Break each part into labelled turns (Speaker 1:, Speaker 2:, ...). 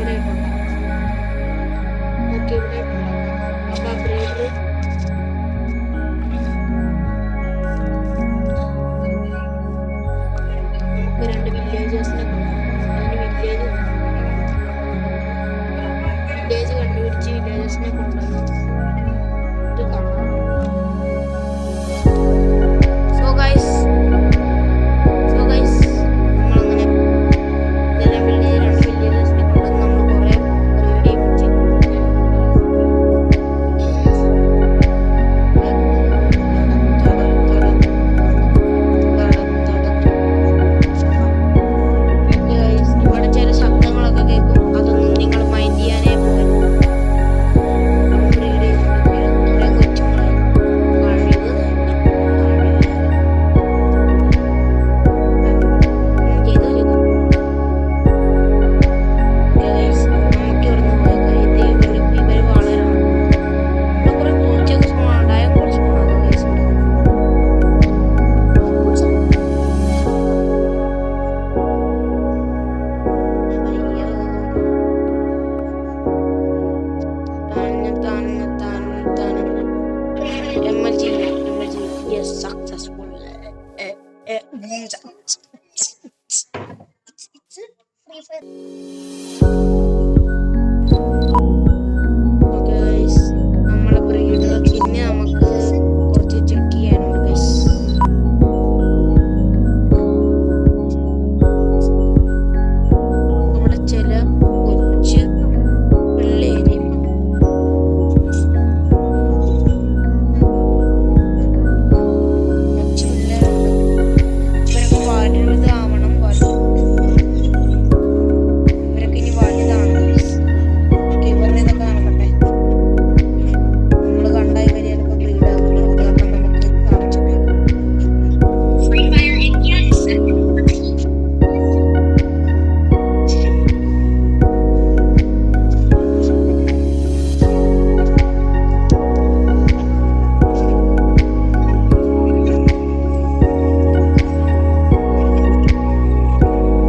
Speaker 1: ഇവിടെ ഓക്കെ ഇവിടെ അപ്പൊ ബ്രീഡർ നമുക്ക് 2 വില്ലേജേഴ്സിനെ വില്ലേജ് കണ്ടുപിടിച്ച് വില്ലേജേഴ്സിനെ കൊണ്ടുവന്നു ഇത് കാണാം. സോ ഗൈസ് നമ്മളങ്ങനെ ഇതെല്ലാം രണ്ട് വില്ലേജേഴ്സിനെ കൊണ്ടുവന്ന് നമ്മൾ കുറെ ബ്രീഡ് ഇവിടെ ചില ശബ്ദങ്ങളൊക്കെ കേൾക്കും. അതൊന്നും നിങ്ങൾ മൈൻഡ് ചെയ്യാനേ പോകരുത്. ബ്രീഡ് ചെയ്തുകൊണ്ടിരിക്കുക കൊച്ചുങ്ങളെ നമ്മളെ ബ്രീഡർ പിന്നെ നമുക്ക് കുറച്ച് ചെക്ക് ചെയ്യാനുണ്ട് ഗൈസ്. ഇവിടെ ചില കൊച്ചു പിള്ളേര് ഇവരൊക്കെ വലുതാവണം. ഇവരൊക്കെ ഇനി വലുതാണ് ഗൈസ്. ഇവരുടെ ഇതൊക്കെ നടക്കട്ടെ. നമ്മൾ കണ്ട ഇവര് ചിലപ്പോൾ ബ്രീഡ് ആകുന്നു. കാരണം നമുക്ക് കാണിച്ചിട്ട്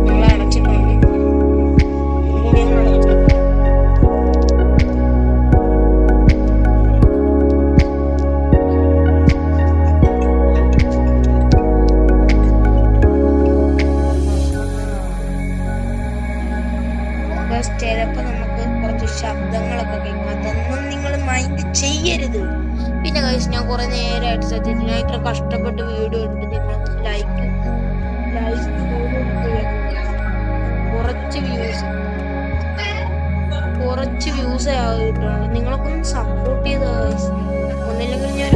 Speaker 1: നമ്മളെ അടച്ചിട്ടുണ്ട്. ഇങ്ങനെയാണ് അടച്ചത്. ചിലപ്പോൾ നമുക്ക് കുറച്ച് ശബ്ദങ്ങളൊക്കെ കേൾക്കും. അതൊന്നും നിങ്ങൾ മൈൻഡ് ചെയ്യരുത്. പിന്നെ ഗൈസ് ഞാൻ കുറെ നേരമായിട്ട് ശ്രദ്ധിച്ചു. ഞാൻ ഇത്ര കഷ്ടപ്പെട്ട് വീഡിയോ എടുത്ത് നിങ്ങൾ ലൈക്ക് കുറച്ച് വ്യൂസേ ആയിട്ടുള്ളൂ. നിങ്ങളൊക്കെ ഒന്ന് സപ്പോർട്ട് ചെയ്ത ഗൈസ്. ഒന്നില്ലെങ്കിൽ ഞാൻ